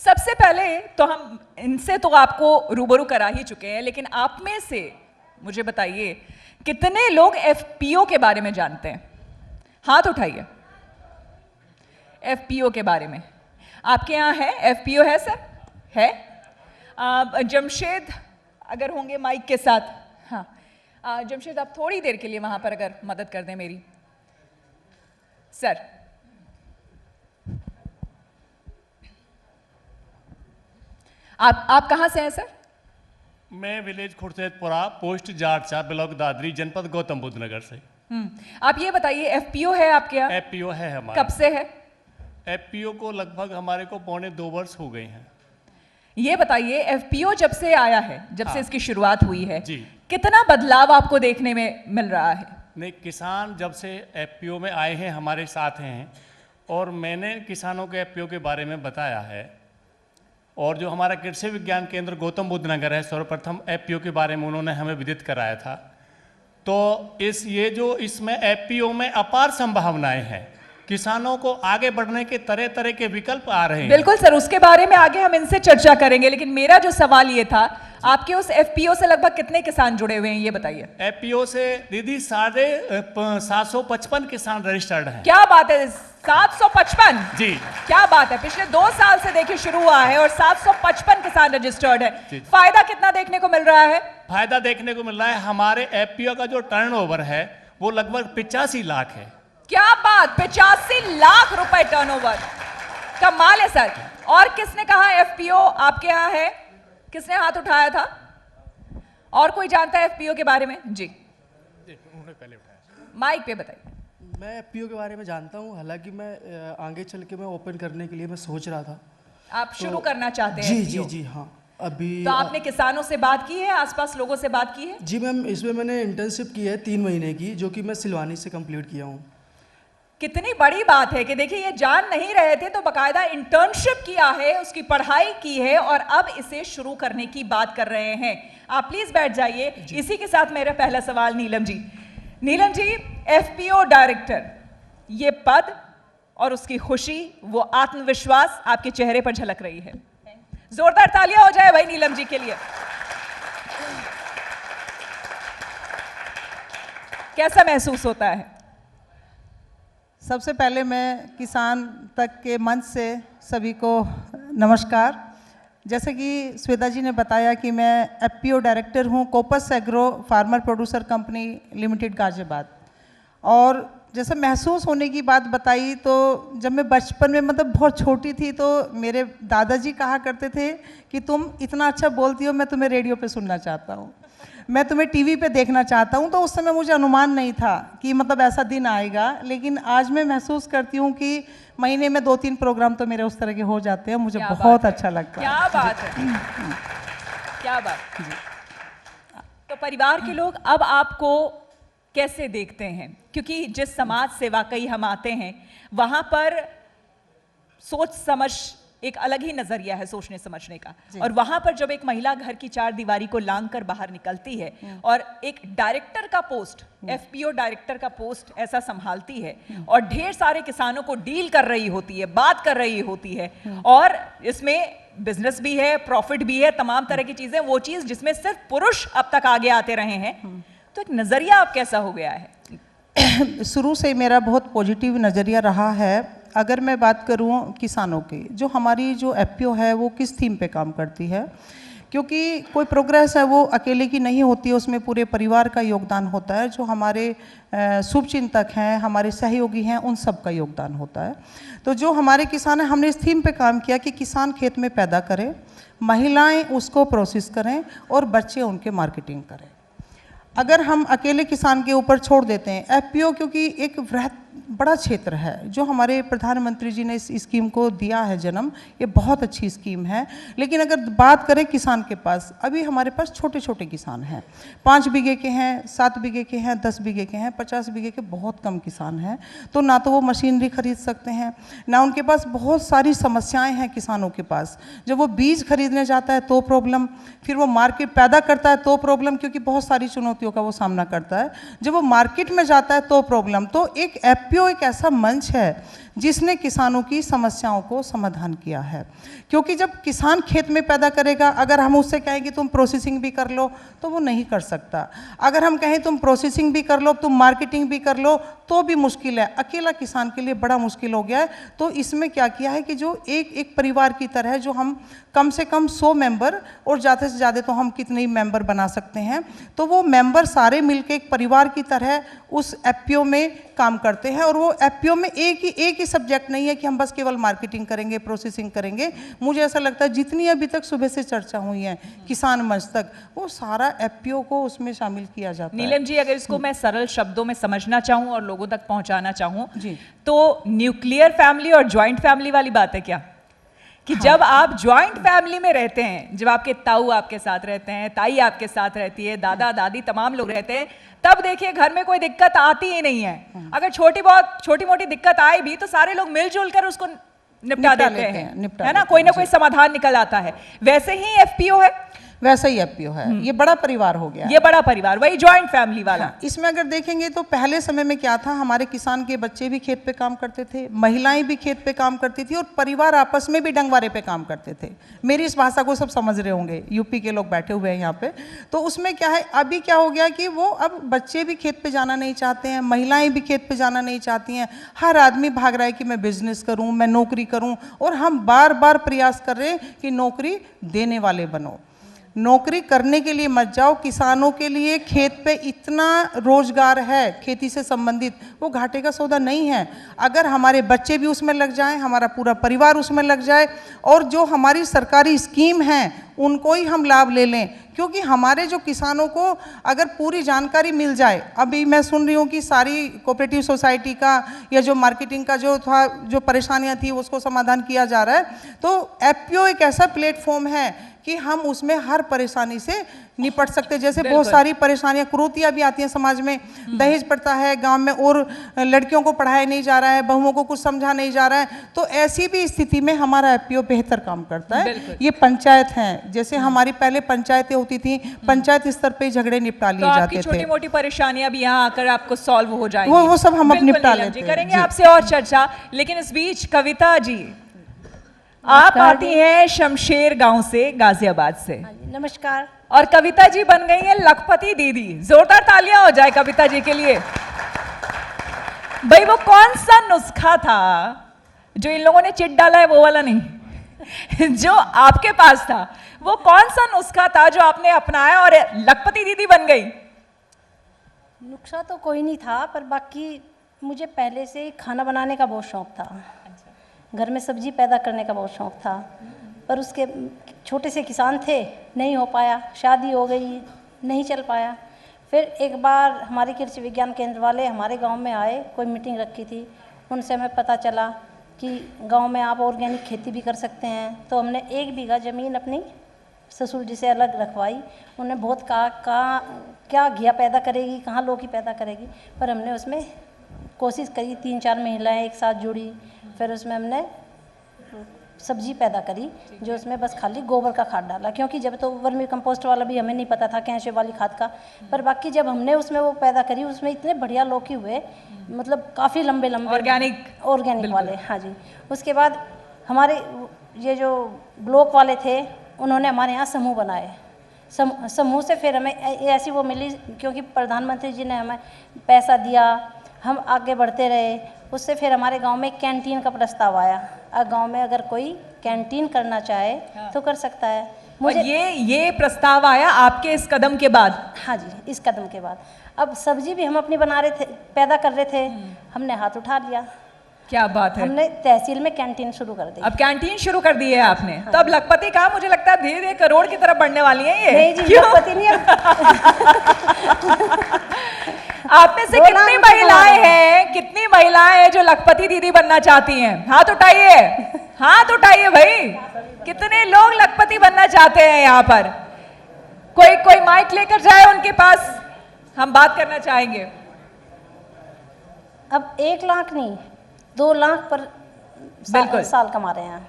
सबसे पहले तो हम इनसे तो आपको रूबरू करा ही चुके हैं, लेकिन आप में से मुझे बताइए कितने लोग एफपीओ के बारे में जानते हैं? हाथ उठाइए। एफपीओ के बारे में आपके यहाँ है? एफपीओ है सर? है। जमशेद अगर होंगे माइक के साथ। हाँ जमशेद, आप थोड़ी देर के लिए वहां पर अगर मदद कर दें मेरी। सर आप कहां से हैं सर? मैं विलेज खुर्सैदपुरा, पोस्ट जाटचा, ब्लॉक दादरी, जनपद गौतम बुद्ध नगर से। आप ये बताइए एफपीओ है आपके यहाँ? एफपीओ है हमारा। कब से है? एफपीओ को लगभग हमारे को 2.25 वर्ष हो गए हैं। ये बताइए एफपीओ जब से आया है, जब से इसकी शुरुआत हुई है जी, कितना बदलाव आपको देखने में मिल रहा है? नहीं, किसान जब से एफपीओ में आए हैं हमारे साथ हैं, और मैंने किसानों के एफपीओ के बारे में बताया है। और जो हमारा कृषि विज्ञान केंद्र गौतम बुद्ध नगर है, सर्वप्रथम एफपीओ के बारे में उन्होंने हमें विदित कराया था। तो इसमें एफपीओ में अपार संभावनाएं हैं, किसानों को आगे बढ़ने के तरह तरह के विकल्प आ रहे हैं। बिल्कुल सर, उसके बारे में आगे हम इनसे चर्चा करेंगे, लेकिन मेरा जो सवाल ये था, आपके उस एफपीओ से लगभग कितने किसान जुड़े हुए हैं ये बताइए। एफपीओ से दीदी 755 किसान रजिस्टर्ड हैं। क्या बात है, 755? जी, क्या बात है। पिछले 2 साल से देखिए शुरू हुआ है और 755 किसान रजिस्टर्ड है। फायदा कितना देखने को मिल रहा है? फायदा देखने को मिल रहा है, हमारे एफपीओ का जो टर्नओवर है वो लगभग 85 लाख है। क्या बात, 85 लाख रुपए टर्नओवर, कमाल है सर। और किसने कहा एफपीओ आपके यहाँ है? किसने हाथ उठाया था? और कोई जानता है एफपीओ के बारे में? जी उन्होंने पहले उठाया। माइक पे बताइए। मैं एफपीओ के बारे में जानता हूँ, हालांकि मैं आगे चल के मैं ओपन करने के लिए मैं सोच रहा था। आप शुरू करना चाहते हैं? जी FPO? जी जी हाँ। अभी तो आपने किसानों से बात की है, आसपास लोगों से बात की है? जी मैम, इसमें मैंने इंटर्नशिप की है 3 महीने की, जो कि मैं सिलवानी से कंप्लीट किया हूँ। कितनी बड़ी बात है कि देखिए ये जान नहीं रहे थे तो बकायदा इंटर्नशिप किया है, उसकी पढ़ाई की है और अब इसे शुरू करने की बात कर रहे हैं। आप प्लीज बैठ जाइए। इसी के साथ मेरा पहला सवाल नीलम जी। नीलम जी, एफपीओ डायरेक्टर, ये पद और उसकी खुशी, वो आत्मविश्वास आपके चेहरे पर झलक रही है। जोरदार तालियां हो जाए भाई नीलम जी के लिए। कैसा महसूस होता है? सबसे पहले मैं किसान तक के मंच से सभी को नमस्कार। जैसे कि श्वेता जी ने बताया कि मैं एफपीओ डायरेक्टर हूँ कोपस agro farmer producer company limited Ghaziabad. और जैसे महसूस होने की बात बताई, तो जब मैं बचपन में मतलब बहुत छोटी थी तो मेरे दादाजी कहा करते थे कि तुम इतना अच्छा बोलती हो, मैं तुम्हें रेडियो पे सुनना चाहता हूँ, मैं तुम्हें टीवी पे देखना चाहता हूँ। तो उस समय मुझे अनुमान नहीं था कि मतलब ऐसा दिन आएगा, लेकिन आज मैं महसूस करती हूँ कि महीने में 2-3 प्रोग्राम तो मेरे उस तरह के हो जाते हैं। मुझे बहुत अच्छा लगता है। क्या बात है, क्या बात। तो परिवार के लोग अब आपको कैसे देखते हैं? क्योंकि जिस समाज से वाकई हम आते हैं वहां पर सोच समझ एक अलग ही नजरिया है सोचने समझने का, और वहां पर जब एक महिला घर की 4 दीवारी को लांग कर बाहर निकलती है और एक डायरेक्टर का पोस्ट, एफपीओ डायरेक्टर का पोस्ट ऐसा संभालती है और ढेर सारे किसानों को डील कर रही होती है, बात कर रही होती है, और इसमें बिजनेस भी है, प्रॉफिट भी है, तमाम तरह की चीजें, वो चीज जिसमें सिर्फ पुरुष अब तक आगे आते रहे हैं, तो एक नजरिया अब कैसा हो गया है? शुरू से मेरा बहुत पॉजिटिव नज़रिया रहा है। अगर मैं बात करूं किसानों की, जो हमारी जो एफपीओ है वो किस थीम पे काम करती है, क्योंकि कोई प्रोग्रेस है वो अकेले की नहीं होती है, उसमें पूरे परिवार का योगदान होता है। जो हमारे शुभचिंतक हैं, हमारे सहयोगी हैं, उन सब का योगदान होता है। तो जो हमारे किसान हैं, हमने इस थीम पे काम किया कि किसान खेत में पैदा करें, महिलाएं उसको प्रोसेस करें और बच्चे उनके मार्केटिंग करें। अगर हम अकेले किसान के ऊपर छोड़ देते हैं एफपीओ, क्योंकि एक वृहत बड़ा क्षेत्र है, जो हमारे प्रधानमंत्री जी ने इस स्कीम को दिया है जन्म, ये बहुत अच्छी स्कीम है। लेकिन अगर बात करें किसान के पास, अभी हमारे पास छोटे छोटे किसान हैं, 5 बीघे के हैं, 7 बीघे के हैं, 10 बीघे के हैं, 50 बीघे के बहुत कम किसान हैं। तो ना तो वो मशीनरी खरीद सकते हैं, ना उनके पास, बहुत सारी समस्याएं हैं किसानों के पास। जब वो बीज खरीदने जाता है तो प्रॉब्लम, फिर वो मार्केट पैदा करता है तो प्रॉब्लम, क्योंकि बहुत सारी चुनौतियों का वो सामना करता है। जब वो मार्केट में जाता है तो प्रॉब्लम। तो एक एफपीओ एक ऐसा मंच है जिसने किसानों की समस्याओं को समाधान किया है। क्योंकि जब किसान खेत में पैदा करेगा, अगर हम उससे कहें कि तुम प्रोसेसिंग भी कर लो तो वो नहीं कर सकता। अगर हम कहें तुम प्रोसेसिंग भी कर लो, तुम मार्केटिंग भी कर लो, तो भी मुश्किल है। अकेला किसान के लिए बड़ा मुश्किल हो गया है। तो इसमें क्या किया है कि जो एक परिवार की तरह, जो हम कम से कम 100 मेंबर और ज़्यादा से ज़्यादा तो हम कितने ही मेंबर बना सकते हैं, तो वो मेंबर सारे मिलकर एक परिवार की तरह उस एफपीओ में काम करते हैं। और वो एफपीओ में एक ही सब्जेक्ट नहीं है कि हम बस केवल मार्केटिंग करेंगे, प्रोसेसिंग करेंगे। मुझे ऐसा लगता है जितनी अभी तक सुबह से चर्चा हुई है किसान मंच तक, वो सारा एफपीओ को उसमें शामिल किया जाता है। नीलम जी, अगर इसको मैं सरल शब्दों में समझना चाहूँ और लोगों तक पहुँचाना चाहूँ जी, तो न्यूक्लियर फैमिली और ज्वाइंट फैमिली वाली बात है क्या? कि जब आप ज्वाइंट फैमिली में रहते हैं, जब आपके ताऊ आपके साथ रहते हैं, ताई आपके साथ रहती है, दादा दादी तमाम लोग रहते हैं, तब देखिए घर में कोई दिक्कत आती ही नहीं है। अगर छोटी मोटी दिक्कत आए भी तो सारे लोग मिलजुल कर उसको निपटा देते हैं, है ना, कोई ना कोई समाधान निकल आता है। वैसे ही एफपीओ है, वैसा ही एफपीओ है। ये बड़ा परिवार हो गया, ये बड़ा परिवार, वही ज्वाइंट फैमिली वाला। हाँ, इसमें अगर देखेंगे तो पहले समय में क्या था, हमारे किसान के बच्चे भी खेत पे काम करते थे, महिलाएं भी खेत पे काम करती थी और परिवार आपस में भी डंगवारे पे काम करते थे। मेरी इस भाषा को सब समझ रहे होंगे, यूपी के लोग बैठे हुए हैं यहाँ पे। तो उसमें क्या है, अभी क्या हो गया कि वो अब बच्चे भी खेत पे जाना नहीं चाहते हैं, महिलाएं भी खेत पे जाना नहीं चाहती हैं। हर आदमी भाग रहा है कि मैं बिजनेस करूँ, मैं नौकरी करूँ, और हम बार बार प्रयास कर रहे हैं कि नौकरी देने वाले बनो। नौकरी करने के लिए मत जाओ। किसानों के लिए खेत पे इतना रोजगार है खेती से संबंधित, वो घाटे का सौदा नहीं है। अगर हमारे बच्चे भी उसमें लग जाएं, हमारा पूरा परिवार उसमें लग जाए, और जो हमारी सरकारी स्कीम हैं उनको ही हम लाभ ले लें, क्योंकि हमारे जो किसानों को अगर पूरी जानकारी मिल जाए, अभी मैं सुन रही हूँ कि सारी कोऑपरेटिव सोसाइटी का या जो मार्केटिंग का जो था, जो परेशानियाँ थी उसको समाधान किया जा रहा है। तो एफपीओ एक ऐसा प्लेटफॉर्म है कि हम उसमें हर परेशानी से निपट सकते हैं। जैसे बहुत सारी परेशानियां, कुरीतियां भी आती हैं समाज में, दहेज पड़ता है गांव में, और लड़कियों को पढ़ाया नहीं जा रहा है, बहुओं को कुछ समझा नहीं जा रहा है, तो ऐसी भी स्थिति में हमारा एफपीओ बेहतर काम करता है। ये पंचायत हैं, जैसे हमारी पहले पंचायतें होती थी, पंचायत स्तर पे झगड़े निपटा लिए जाते थे। छोटी मोटी परेशानियां भी यहाँ आकर आपको सॉल्व हो जाएंगी, वो सब हम अब निपटा लेते हैं। करेंगे आपसे और चर्चा, लेकिन इस बीच कविता जी, आप आती हैं शमशेर गांव से, गाजियाबाद से। नमस्कार। और कविता जी बन गई हैं लखपति दीदी। जोरदार तालियां हो जाए कविता जी के लिए। भाई वो कौन सा नुस्खा था जो इन लोगों ने चिट डाला है, वो वाला नहीं जो आपके पास था, वो कौन सा नुस्खा था जो आपने अपनाया और लखपति दीदी बन गई? नुस्खा तो कोई नहीं था, पर बाकी मुझे पहले से खाना बनाने का बहुत शौक था। घर में सब्जी पैदा करने का बहुत शौक था, पर उसके छोटे से किसान थे, नहीं हो पाया, शादी हो गई, नहीं चल पाया। फिर एक बार हमारे कृषि विज्ञान केंद्र वाले हमारे गांव में आए, कोई मीटिंग रखी थी, उनसे हमें पता चला कि गांव में आप ऑर्गेनिक खेती भी कर सकते हैं। तो हमने 1 बीघा ज़मीन अपनी ससुर जी से अलग रखवाई। उन्होंने बहुत कहा क्या घिया पैदा करेगी, कहाँ लौकी पैदा करेगी, पर हमने उसमें कोशिश करी। 3-4 महिलाएं एक साथ जुड़ी, फिर उसमें हमने सब्जी पैदा करी, जो उसमें बस खाली गोबर का खाद डाला, क्योंकि जब तो वर्मी कंपोस्ट वाला भी हमें नहीं पता था, कैंशे वाली खाद का। पर बाकी जब हमने उसमें वो पैदा करी, उसमें इतने बढ़िया लौकी हुए, मतलब काफ़ी लंबे ऑर्गेनिक वाले। हाँ जी। उसके बाद हमारे ये जो ब्लॉक वाले थे, उन्होंने हमारे यहाँ समूह बनाए। समूह से फिर हमें ऐसी वो मिली, क्योंकि प्रधानमंत्री जी ने हमें पैसा दिया, हम आगे बढ़ते रहे। उससे फिर हमारे गांव में कैंटीन का प्रस्ताव आया। गांव में अगर कोई कैंटीन करना चाहे तो कर सकता है। मुझे ये प्रस्ताव आया आपके इस कदम के बाद? हाँ जी, इस कदम के बाद। अब सब्जी भी हम अपनी बना रहे थे, पैदा कर रहे थे, हमने हाथ उठा लिया। क्या बात है। हमने तहसील में कैंटीन शुरू कर दी। अब कैंटीन शुरू कर दी है आपने? हाँ। तो अब लखपति कहा, मुझे लगता है धीरे धीरे करोड़ की तरफ बढ़ने वाली है ये। नहीं जी, लखपति नहीं। आप में से कितनी महिलाएं हैं जो लखपति दीदी बनना चाहती हैं? हाथ उठाइए, हाथ उठाइए भाई। कितने लोग लखपति बनना चाहते हैं यहाँ पर? कोई माइक लेकर जाए उनके पास, हम बात करना चाहेंगे। अब 1 लाख नहीं, 2 लाख पर साल कमा रहे हैं।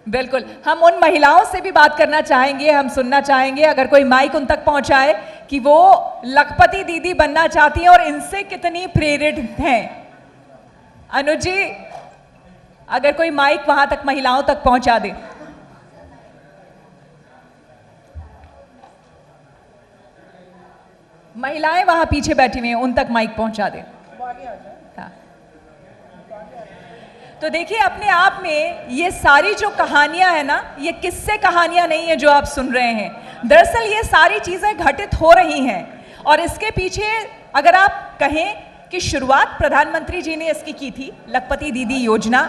बिल्कुल, हम उन महिलाओं से भी बात करना चाहेंगे, हम सुनना चाहेंगे, अगर कोई माइक उन तक पहुंचाए, कि वो लखपति दीदी बनना चाहती हैं और इनसे कितनी प्रेरित हैं। अनुज जी, अगर कोई माइक वहां तक महिलाओं तक पहुंचा दे। महिलाएं वहां पीछे बैठी हुई हैं, उन तक माइक पहुंचा दे। हाँ। तो देखिए, अपने आप में ये सारी जो कहानियां है ना, ये किस्से कहानियां नहीं है जो आप सुन रहे हैं। दरअसल ये सारी चीजें घटित हो रही हैं और इसके पीछे अगर आप कहें कि शुरुआत प्रधानमंत्री जी ने इसकी की थी, लखपति दीदी योजना,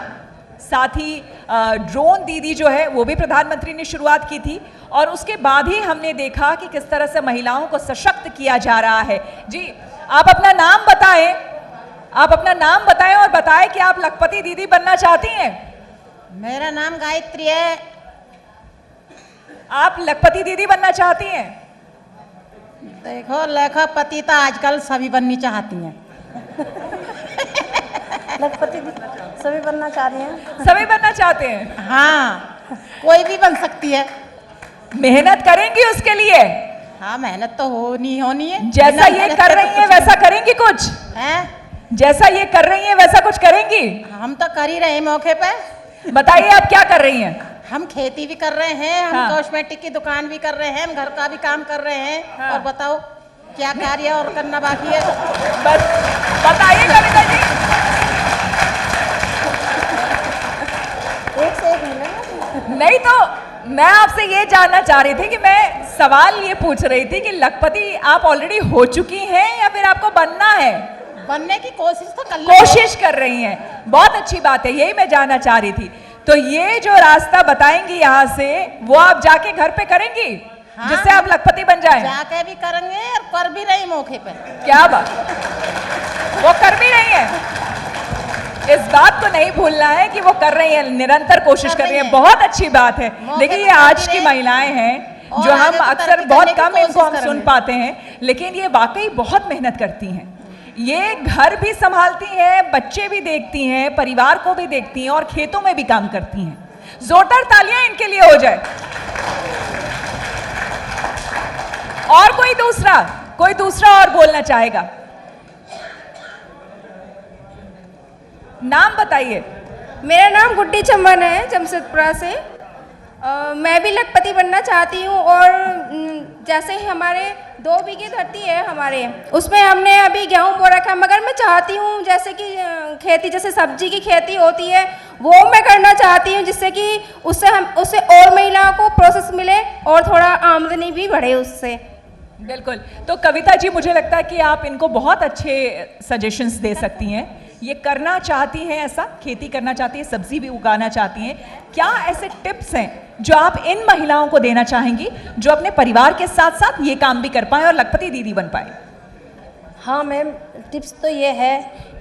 साथ ही ड्रोन दीदी जो है वो भी प्रधानमंत्री ने शुरुआत की थी, और उसके बाद ही हमने देखा कि किस तरह से महिलाओं को सशक्त किया जा रहा है। जी, आप अपना नाम बताएं, आप अपना नाम बताएं और बताएं कि आप लखपति दीदी बनना चाहती हैं। मेरा नाम गायत्री है। आप लखपति दीदी बनना चाहती हैं? देखो, लखपति तो आजकल सभी बननी चाहती हैं। लखपति सभी बनना चाह रही हैं। सभी बनना चाहते हैं? हाँ, कोई भी बन सकती है। मेहनत करेंगी उसके लिए? हाँ, मेहनत तो होनी है। जैसा ये कर रही हैं वैसा करेंगी कुछ? हैं? जैसा ये कर रही हैं वैसा कुछ करेंगी? हम तो कर ही रहे हैं मौके पे। बताइए आप क्या कर रही हैं? हम खेती भी कर रहे हैं, हम हाँ। कॉस्मेटिक की दुकान भी कर रहे हैं, हम घर का भी काम कर रहे हैं। हाँ। और बताओ क्या कार्य और करना बाकी है? बस बताइए कविता जी। एक से एक मिलेगा। नहीं तो मैं आपसे ये जानना चाह रही थी कि मैं सवाल ये पूछ रही थी कि लखपति आप ऑलरेडी हो चुकी हैं या फिर आपको बनना है? बनने की कोशिश तो कर रहे कोशिश कर रही हैं, बहुत अच्छी बात है, यही मैं जानना चाह रही थी। तो ये जो रास्ता बताएंगी यहाँ से, वो आप जाके घर पे करेंगी? हाँ, जिससे आप लखपति बन जाएं? जाके भी करेंगे और कर भी रही मौके पे। क्या बात, वो कर भी रही हैं? इस बात को नहीं भूलना है कि वो कर रही हैं, निरंतर कोशिश कर रही हैं, बहुत अच्छी बात है। देखिए, ये आज की महिलाएं हैं जो हम अक्सर बहुत कम इनको हम सुन पाते हैं, लेकिन ये वाकई बहुत मेहनत करती हैं। ये घर भी संभालती हैं, बच्चे भी देखती हैं, परिवार को भी देखती हैं और खेतों में भी काम करती हैं। जोरदार तालियां इनके लिए हो जाए। और कोई दूसरा और बोलना चाहेगा? नाम बताइए। मेरा नाम गुड्डी चमन है, जमशेदपुरा से। मैं भी लखपति बनना चाहती हूँ और जैसे ही हमारे 2 बीघे धरती है हमारे, उसमें हमने अभी गेहूँ बो रखा है, मगर मैं चाहती हूँ जैसे कि खेती, जैसे सब्जी की खेती होती है वो मैं करना चाहती हूँ, जिससे कि उससे और महिलाओं को प्रोसेस मिले और थोड़ा आमदनी भी बढ़े उससे। बिल्कुल। तो कविता जी, मुझे लगता है कि आप इनको बहुत अच्छे सजेशंस दे सकती हैं। ये करना चाहती हैं, ऐसा खेती करना चाहती हैं, सब्जी भी उगाना चाहती हैं। क्या ऐसे टिप्स हैं जो आप इन महिलाओं को देना चाहेंगी जो अपने परिवार के साथ साथ ये काम भी कर पाएं और लखपति दीदी बन पाए? हाँ मैम, टिप्स तो ये है,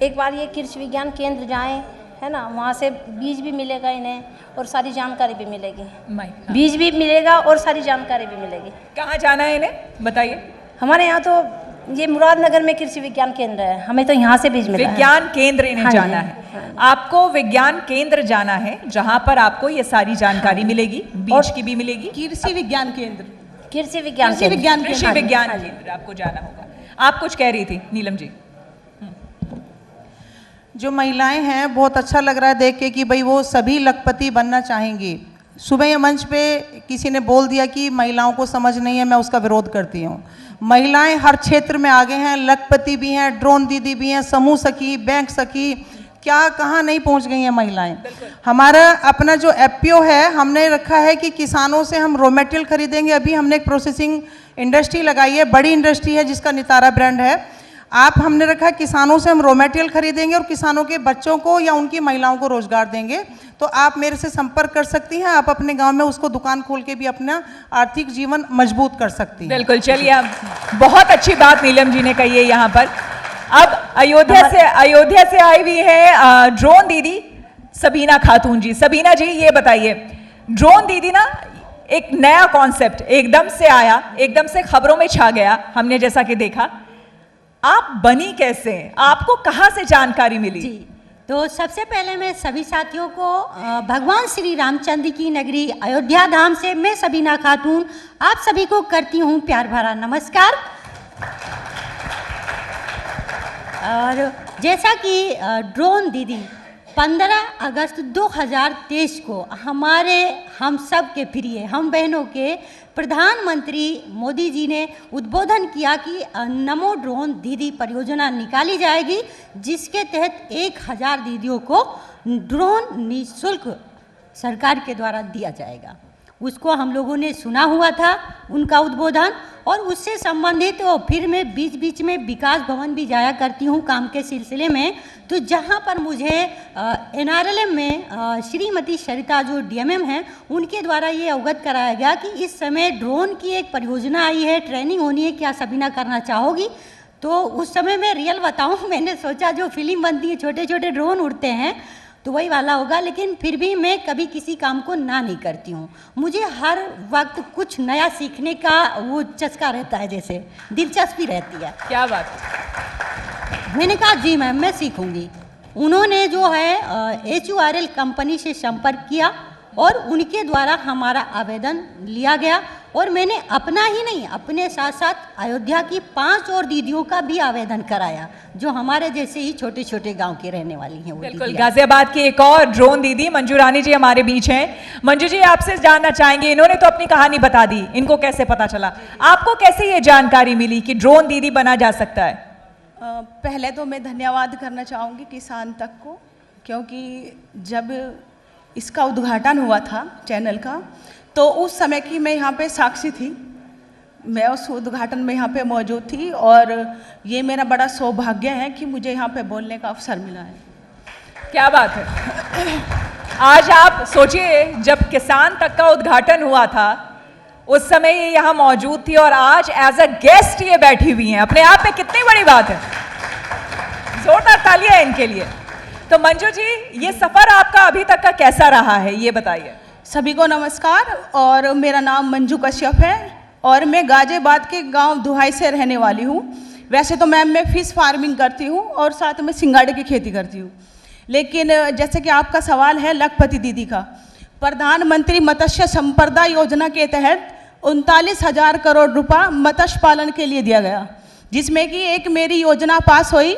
एक बार ये कृषि विज्ञान केंद्र जाएं, है ना, वहाँ से बीज भी मिलेगा इन्हें और सारी जानकारी भी मिलेगी। बीज भी मिलेगा और सारी जानकारी भी मिलेगी। कहाँ जाना है इन्हें, बताइए? हमारे यहाँ तो ये मुरादनगर में कृषि विज्ञान केंद्र है, हमें तो यहाँ से बीज मिला है। विज्ञान केंद्र इन्हें हाँ जी, जाना है। आपको विज्ञान केंद्र जाना है जहाँ पर आपको ये सारी जानकारी मिलेगी, बीज की भी मिलेगी। कृषि विज्ञान केंद्र, कृषि विज्ञान कृषि विज्ञान कृषि विज्ञान केंद्र आपको जाना होगा। आप कुछ कह रही थी नीलम जी? जो महिलाएं हैं, बहुत अच्छा लग रहा है देख के कि भाई वो सभी लखपति बनना चाहेंगी। सुबह ये मंच पे किसी ने बोल दिया कि महिलाओं को समझ नहीं है, मैं उसका विरोध करती हूँ। महिलाएं हर क्षेत्र में आगे हैं, लखपति भी हैं, ड्रोन दीदी भी हैं, समूह सखी, बैंक सखी, क्या कहाँ नहीं पहुँच गई हैं महिलाएं। हमारा अपना जो एफपीओ है, हमने रखा है कि किसानों से हम रॉ मटेरियल खरीदेंगे। अभी हमने एक प्रोसेसिंग इंडस्ट्री लगाई है, बड़ी इंडस्ट्री है जिसका नितारा ब्रांड है। आप हमने रखा है किसानों से हम रॉ मटेरियल खरीदेंगे और किसानों के बच्चों को या उनकी महिलाओं को रोजगार देंगे। तो आप मेरे से संपर्क कर सकती हैं, आप अपने गांव में उसको दुकान खोल के भी अपना आर्थिक जीवन मजबूत कर सकती हैं। बिल्कुल, चलिए, आप बहुत अच्छी बात नीलम जी ने कही है यहाँ पर। अब अयोध्या से आई हुई है ड्रोन दीदी सबीना खातून जी। सबीना जी, ये बताइए, ड्रोन दीदी ना एक नया कॉन्सेप्ट एकदम से आया, एकदम से खबरों में छा गया, हमने जैसा कि देखा। आप बनी कैसे, आपको कहाँ से जानकारी मिली? जी, तो सबसे पहले मैं सभी साथियों को भगवान श्री रामचंद्र की नगरी अयोध्या धाम से मैं सबीना खातून आप सभी को करती हूँ प्यार भरा नमस्कार। और जैसा कि ड्रोन दीदी 15 अगस्त 2023 को हम सब के प्रिय हम बहनों के प्रधानमंत्री मोदी जी ने उद्बोधन किया कि नमो ड्रोन दीदी परियोजना निकाली जाएगी, जिसके तहत 1000 दीदियों को ड्रोन निःशुल्क सरकार के द्वारा दिया जाएगा। उसको हम लोगों ने सुना हुआ था उनका उद्बोधन, और उससे संबंधित फिर मैं बीच बीच में विकास भवन भी जाया करती हूँ काम के सिलसिले में। तो जहाँ पर मुझे NRLM में श्रीमती सरिता जो DMM हैं उनके द्वारा ये अवगत कराया गया कि इस समय ड्रोन की एक परियोजना आई है, ट्रेनिंग होनी है, क्या सबीना करना चाहोगी? तो उस समय मैं रियल बताऊँ, मैंने सोचा जो फिल्म बनती है छोटे छोटे ड्रोन उड़ते हैं तो वही वाला होगा, लेकिन फिर भी मैं कभी किसी काम को ना नहीं करती हूँ। मुझे हर वक्त कुछ नया सीखने का वो चस्का रहता है, जैसे दिलचस्पी रहती है। क्या बात है। मैंने कहा जी मैम मैं सीखूंगी। उन्होंने जो है HURL कंपनी से संपर्क किया और उनके द्वारा हमारा आवेदन लिया गया, और मैंने अपना ही नहीं अपने साथ साथ अयोध्या की 5 और दीदियों का भी आवेदन कराया जो हमारे जैसे ही छोटे छोटे गांव के रहने वाली हैं। बिल्कुल, गाजियाबाद की एक और ड्रोन दीदी मंजू रानी जी हमारे बीच हैं। मंजू जी, आपसे जानना चाहेंगे, इन्होंने तो अपनी कहानी बता दी, इनको कैसे पता चला, आपको कैसे ये जानकारी मिली कि ड्रोन दीदी बना जा सकता है? पहले तो मैं धन्यवाद करना चाहूँगी किसान तक को, क्योंकि जब इसका उद्घाटन हुआ था चैनल का तो उस समय की मैं यहाँ पे साक्षी थी, मैं उस उद्घाटन में यहाँ पे मौजूद थी, और ये मेरा बड़ा सौभाग्य है कि मुझे यहाँ पे बोलने का अवसर मिला है। क्या बात है। आज आप सोचिए, जब किसान तक का उद्घाटन हुआ था उस समय ये यहाँ मौजूद थी और आज एज अ गेस्ट ये बैठी हुई हैं, अपने आप में कितनी बड़ी बात है। जोरदार तालियां इनके लिए। तो मंजू जी, ये सफर आपका अभी तक का कैसा रहा है, ये बताइए। सभी को नमस्कार, और मेरा नाम मंजू कश्यप है और मैं गाजियाबाद के गांव दुहाई से रहने वाली हूँ। वैसे तो मैम मैं फिश फार्मिंग करती हूँ और साथ में सिंगाड़े की खेती करती हूँ, लेकिन जैसे कि आपका सवाल है लखपति दीदी का, प्रधानमंत्री मत्स्य संपदा योजना के तहत 39,000 करोड़ रुपया मत्स्य पालन के लिए दिया गया, जिसमें कि एक मेरी योजना पास हुई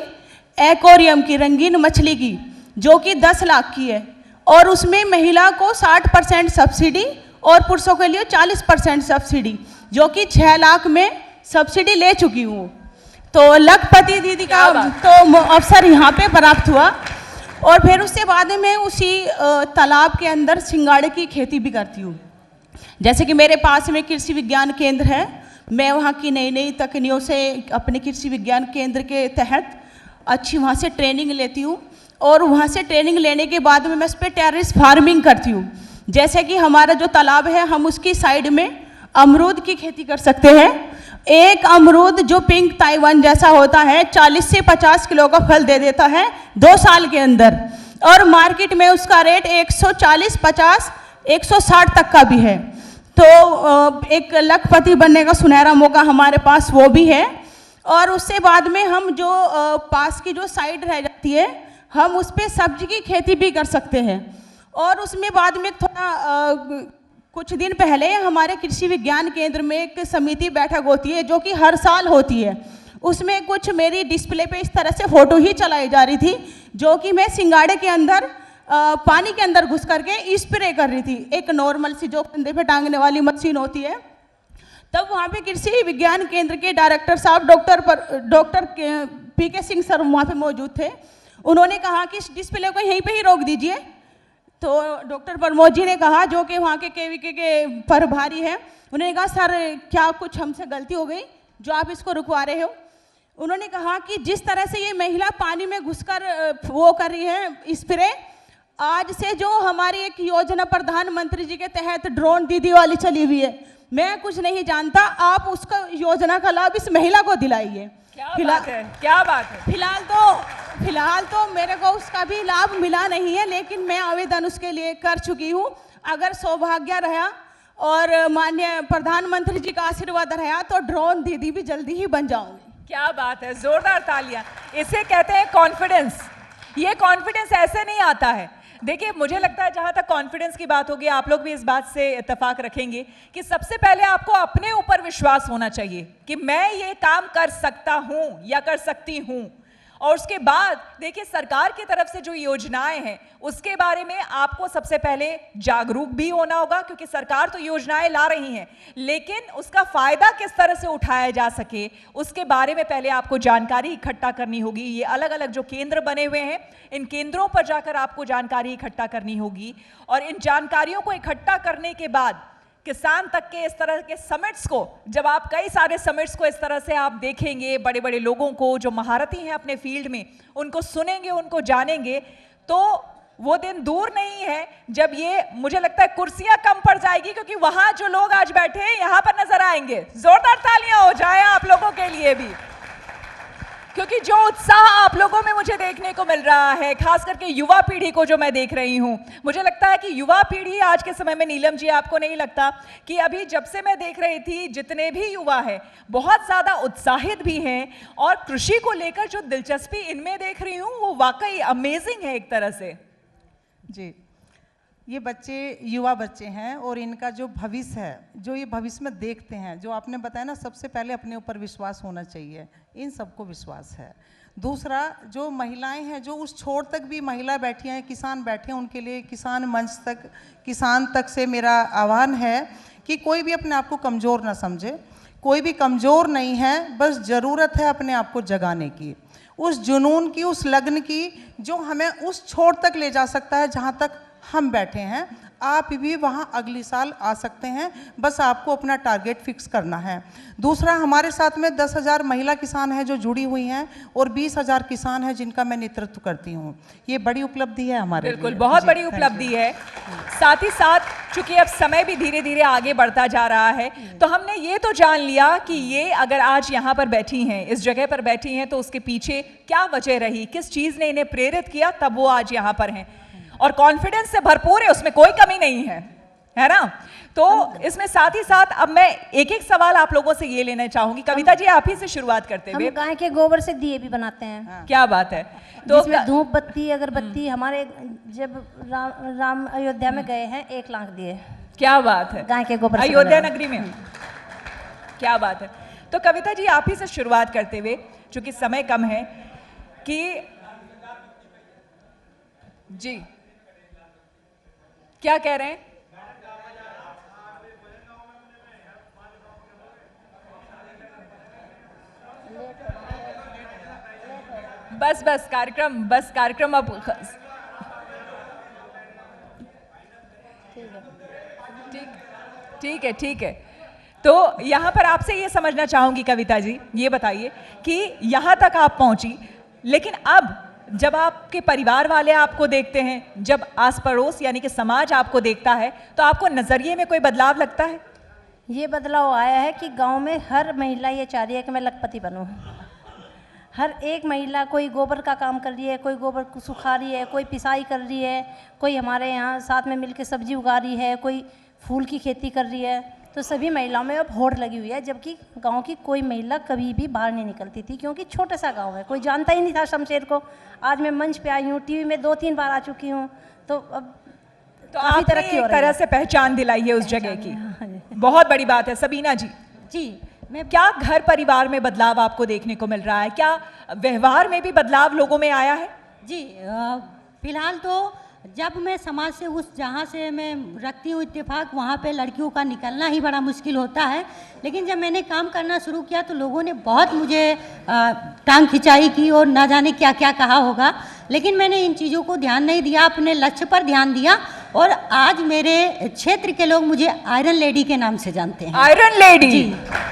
एक्वेरियम की, रंगीन मछली की, जो कि 10 लाख की है, और उसमें महिला को 60% सब्सिडी और पुरुषों के लिए 40% सब्सिडी, जो कि 6 लाख में सब्सिडी ले चुकी हूँ। तो लखपति दीदी का तो अवसर यहाँ पे प्राप्त हुआ, और फिर उसके बाद में उसी तालाब के अंदर सिंगाड़े की खेती भी करती हूँ। जैसे कि मेरे पास में कृषि विज्ञान केंद्र है, मैं वहाँ की नई नई तकनीकों से अपने कृषि विज्ञान केंद्र के तहत अच्छी वहाँ से ट्रेनिंग लेती हूँ, और वहाँ से ट्रेनिंग लेने के बाद में मैं उस पर टेरेस फार्मिंग करती हूँ। जैसे कि हमारा जो तालाब है, हम उसकी साइड में अमरूद की खेती कर सकते हैं। एक अमरूद जो पिंक ताइवान जैसा होता है 40 से 50 किलो का फल दे देता है 2 साल के अंदर, और मार्केट में उसका रेट 140, 50, 160 तक का भी है। तो एक लखपति बनने का सुनहरा मौका हमारे पास वो भी है। और उससे बाद में हम जो पास की जो साइड रह जाती है, हम उस पर सब्जी की खेती भी कर सकते हैं। और उसमें बाद में थोड़ा कुछ दिन पहले हमारे कृषि विज्ञान केंद्र में एक समिति बैठक होती है जो कि हर साल होती है, उसमें कुछ मेरी डिस्प्ले पे इस तरह से फ़ोटो ही चलाई जा रही थी, जो कि मैं सिंगाड़े के अंदर पानी के अंदर घुस करके स्प्रे कर रही थी, एक नॉर्मल सी जो कंधे पे टांगने वाली मशीन होती है। तब वहाँ पे कृषि विज्ञान केंद्र के डायरेक्टर साहब डॉक्टर PK सिंह सर वहाँ पे मौजूद थे। उन्होंने कहा कि इस डिस्प्ले को यहीं पे ही रोक दीजिए। तो डॉक्टर प्रमोद जी ने कहा, जो कि वहाँ के KVK के प्रभारी हैं, उन्होंने कहा सर क्या कुछ हमसे गलती हो गई जो आप इसको रुकवा रहे हो। उन्होंने कहा कि जिस तरह से ये महिला पानी में घुसकर वो कर रही है स्प्रे, आज से जो हमारी एक योजना प्रधानमंत्री जी के तहत ड्रोन दीदी वाली चली हुई है, मैं कुछ नहीं जानता, आप उसका योजना का लाभ इस महिला को दिलाइए। क्या बात है। फिलहाल तो मेरे को उसका भी लाभ मिला नहीं है, लेकिन मैं आवेदन उसके लिए कर चुकी हूँ। अगर सौभाग्य रहा और माननीय प्रधानमंत्री जी का आशीर्वाद रहा तो ड्रोन दीदी भी जल्दी ही बन जाऊंगी। क्या बात है, जोरदार तालियां। इसे कहते हैं कॉन्फिडेंस। ये कॉन्फिडेंस ऐसे नहीं आता है। देखिए, मुझे लगता है जहां तक कॉन्फिडेंस की बात होगी, आप लोग भी इस बात से इत्तेफाक रखेंगे कि सबसे पहले आपको अपने ऊपर विश्वास होना चाहिए कि मैं ये काम कर सकता हूं या कर सकती हूं। और उसके बाद देखिए सरकार की तरफ से जो योजनाएं हैं उसके बारे में आपको सबसे पहले जागरूक भी होना होगा, क्योंकि सरकार तो योजनाएं ला रही हैं, लेकिन उसका फायदा किस तरह से उठाया जा सके उसके बारे में पहले आपको जानकारी इकट्ठा करनी होगी। ये अलग अलग जो केंद्र बने हुए हैं, इन केंद्रों पर जाकर आपको जानकारी इकट्ठा करनी होगी, और इन जानकारियों को इकट्ठा करने के बाद किसान तक के इस तरह के समिट्स को, जब आप कई सारे समिट्स को इस तरह से आप देखेंगे, बड़े बड़े लोगों को जो महारथी हैं अपने फील्ड में, उनको सुनेंगे, उनको जानेंगे, तो वो दिन दूर नहीं है जब ये, मुझे लगता है, कुर्सियां कम पड़ जाएगी, क्योंकि वहां जो लोग आज बैठे हैं यहां पर नजर आएंगे। जोरदार तालियां हो जाए आप लोगों के लिए भी, क्योंकि जो उत्साह आप लोगों में मुझे देखने को मिल रहा है, खास करके युवा पीढ़ी को जो मैं देख रही हूं, मुझे लगता है कि युवा पीढ़ी आज के समय में, नीलम जी आपको नहीं लगता कि अभी जब से मैं देख रही थी जितने भी युवा हैं बहुत ज़्यादा उत्साहित भी हैं, और कृषि को लेकर जो दिलचस्पी इनमें देख रही हूँ वो वाकई अमेजिंग है एक तरह से। जी, ये बच्चे युवा बच्चे हैं और इनका जो भविष्य है, जो ये भविष्य में देखते हैं, जो आपने बताया ना, सबसे पहले अपने ऊपर विश्वास होना चाहिए, इन सबको विश्वास है। दूसरा, जो महिलाएं हैं, जो उस छोर तक भी महिला बैठी हैं, किसान बैठे हैं, उनके लिए किसान मंच तक, किसान तक से मेरा आह्वान है कि कोई भी अपने आप को कमज़ोर ना समझे। कोई भी कमज़ोर नहीं है, बस ज़रूरत है अपने आप को जगाने की, उस जुनून की, उस लगन की, जो हमें उस छोर तक ले जा सकता है जहाँ तक हम बैठे हैं। आप भी वहाँ अगली साल आ सकते हैं, बस आपको अपना टारगेट फिक्स करना है। दूसरा, हमारे साथ में 10,000 महिला किसान हैं जो जुड़ी हुई हैं, और 20,000 किसान हैं जिनका मैं नेतृत्व करती हूँ। ये बड़ी उपलब्धि है हमारे बिल्कुल, लिए। बहुत बड़ी उपलब्धि है। साथ ही साथ चूंकि अब समय भी धीरे धीरे आगे बढ़ता जा रहा है, तो हमने ये तो जान लिया कि ये अगर आज यहाँ पर बैठी हैं, इस जगह पर बैठी हैं, तो उसके पीछे क्या वजह रही, किस चीज़ ने इन्हें प्रेरित किया, तब वो आज यहाँ पर हैं, और कॉन्फिडेंस से भरपूर है, उसमें कोई कमी नहीं है ना। तो इसमें साथ ही सात अब मैं एक एक सवाल आप लोगों से ये लेना चाहूंगी। कविता जी, आप ही से शुरुआत करते हुए। हम गाय के गोबर से दिए भी बनाते हैं। क्या बात है। तो जिसमें धूप बत्ती अगरबत्ती, हमारे जब राम अयोध्या में गए हैं 1 लाख दिए। क्या बात है। गाय के गोबर से अयोध्या नगरी में। क्या बात है। तो कविता जी, आप ही से शुरुआत करते हुए, चूंकि समय कम है, कि जी क्या कह रहे हैं। बस कार्यक्रम अब ठीक है। तो यहाँ पर आपसे ये समझना चाहूंगी कविता जी, ये बताइए कि यहाँ तक आप पहुंची, लेकिन अब जब आपके परिवार वाले आपको देखते हैं, जब आस पड़ोस यानी कि समाज आपको देखता है, तो आपको नज़रिए में कोई बदलाव लगता है? ये बदलाव आया है कि गांव में हर महिला ये चाह रही है कि मैं लखपति बनूं। हर एक महिला, कोई गोबर का काम कर रही है, कोई गोबर को सुखा रही है, कोई पिसाई कर रही है, कोई हमारे यहाँ साथ में मिलकर सब्जी उगा रही है, कोई फूल की खेती कर रही है। तो सभी महिलाओं में अब होड़ लगी हुई है, जबकि गांव की कोई महिला कभी भी बाहर नहीं निकलती थी, क्योंकि छोटा सा गांव है, कोई जानता ही नहीं था शमशेर को। आज मैं मंच पे आई हूँ, टीवी में 2-3 बार आ चुकी हूँ, तो अब तो आपने एक तरह से पहचान दिलाई है उस जगह की। बहुत बड़ी बात है। सबीना जी। जी, मैं क्या घर परिवार में बदलाव आपको देखने को मिल रहा है? क्या व्यवहार में भी बदलाव लोगों में आया है? जी, फिलहाल तो जब मैं समाज से, उस जहाँ से मैं रखती हूँ इत्तेफाक, वहाँ पे लड़कियों का निकलना ही बड़ा मुश्किल होता है। लेकिन जब मैंने काम करना शुरू किया तो लोगों ने बहुत मुझे टांग खिंचाई की और ना जाने क्या क्या कहा होगा, लेकिन मैंने इन चीज़ों को ध्यान नहीं दिया, अपने लक्ष्य पर ध्यान दिया, और आज मेरे क्षेत्र के लोग मुझे आयरन लेडी के नाम से जानते हैं। आयरन लेडी,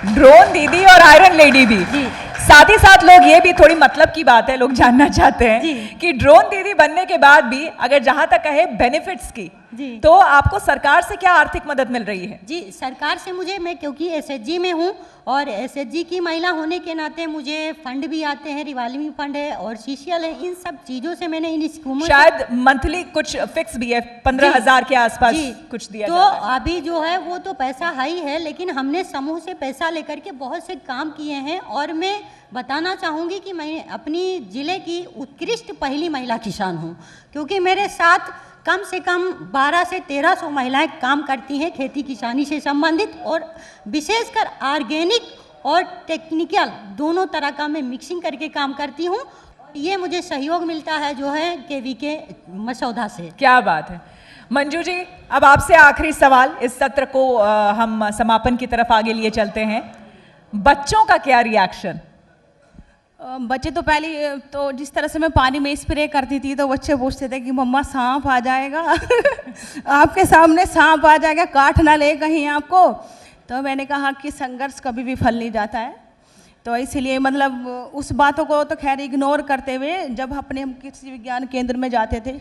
ड्रोन दीदी और आयरन लेडी भी। जी। साथ ही साथ लोग ये भी, थोड़ी मतलब की बात है, लोग जानना चाहते हैं कि ड्रोन दीदी बनने के बाद भी अगर जहां तक कहे बेनिफिट्स की, तो आपको सरकार से क्या आर्थिक मदद मिल रही है? जी, सरकार से मैं क्योंकि एसएचजी में हूँ, और एसएचजी की महिला होने के नाते मुझे फंड भी आते हैं, रिवॉल्विंग फंड है और सीसीएल है। इन सब चीज़ों से मैंने इन स्कीमों, शायद मंथली कुछ फिक्स भी है, 15,000 के आसपास कुछ दिया तो अभी जो है वो तो पैसा हाई है, लेकिन हमने समूह से पैसा लेकर के बहुत से काम किए हैं। और मैं बताना चाहूँगी कि मैं अपनी ज़िले की उत्कृष्ट पहली महिला किसान हूँ, क्योंकि मेरे साथ कम से कम 1200 से 1300 महिलाएं काम करती हैं खेती किसानी से संबंधित, और विशेषकर ऑर्गेनिक और टेक्निकल दोनों तरह का मैं मिक्सिंग करके काम करती हूँ। ये मुझे सहयोग मिलता है जो है केवी के मसौदा से। क्या बात है। मंजू जी, अब आपसे आखिरी सवाल, इस सत्र को हम समापन की तरफ आगे लिए चलते हैं। बच्चों का क्या रिएक्शन? बच्चे तो पहले तो जिस तरह से मैं पानी में स्प्रे करती थी तो बच्चे पूछते थे कि मम्मा सांप आ जाएगा आपके सामने सांप आ जाएगा, काट ना ले कहीं आपको। तो मैंने कहा कि संघर्ष कभी भी फल नहीं जाता है, तो इसलिए मतलब उस बातों को तो खैर इग्नोर करते हुए जब अपने हम कृषि विज्ञान केंद्र में जाते थे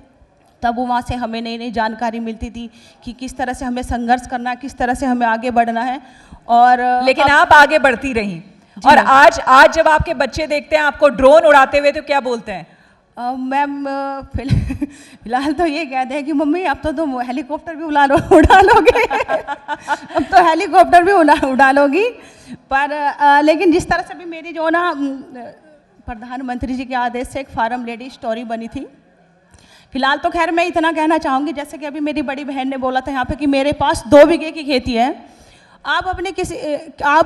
तब वहाँ से हमें नई नई जानकारी मिलती थी कि किस तरह से हमें संघर्ष करना है, किस तरह से हमें आगे बढ़ना है। और लेकिन आप आगे बढ़ती रहीं, और आज जब आपके बच्चे देखते हैं आपको ड्रोन उड़ाते हुए तो क्या बोलते हैं? मैम फिलहाल तो ये कहते हैं कि मम्मी अब तो तुम हेलीकॉप्टर भी उड़ा लोगे अब तो हेलीकॉप्टर भी उड़ा लोगी। पर लेकिन जिस तरह से भी मेरी जो ना प्रधानमंत्री जी के आदेश से एक फार्म लेडी स्टोरी बनी थी, फिलहाल तो खैर मैं इतना कहना चाहूँगी, जैसे कि अभी मेरी बड़ी बहन ने बोला था यहाँ पे कि मेरे पास 2 बीघे की खेती है। आप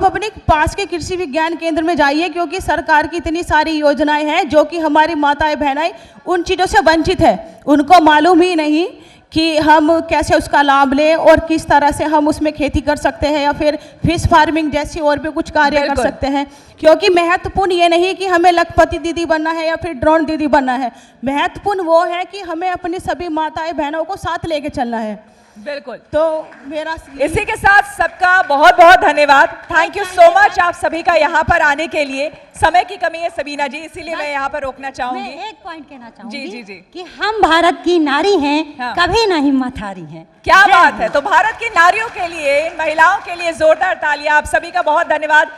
अपने पास के कृषि विज्ञान केंद्र में जाइए, क्योंकि सरकार की इतनी सारी योजनाएं हैं जो कि हमारी माताएं बहनें उन चीज़ों से वंचित है, उनको मालूम ही नहीं कि हम कैसे उसका लाभ लें और किस तरह से हम उसमें खेती कर सकते हैं या फिर फिश फार्मिंग जैसी और भी कुछ कार्य कर सकते हैं। क्योंकि महत्वपूर्ण ये नहीं कि हमें लखपति दीदी बनना है या फिर ड्रोन दीदी बनना है, महत्वपूर्ण वो है कि हमें अपनी सभी माताएं बहनों को साथ लेके चलना है। बिल्कुल। तो मेरा इसी के साथ सबका बहुत बहुत धन्यवाद। थैंक यू सो मच आप सभी का यहाँ पर आने के लिए। समय की कमी है सबीना जी, इसीलिए मैं यहाँ पर रोकना चाहूंगी। मैं एक पॉइंट कहना चाहूंगी जी कि हम भारत की नारी हैं, हाँ। कभी ना हिम्मत हारी हैं। क्या बात है। तो भारत की नारियों के लिए, इन महिलाओं के लिए जोरदार तालियां। आप सभी का बहुत धन्यवाद।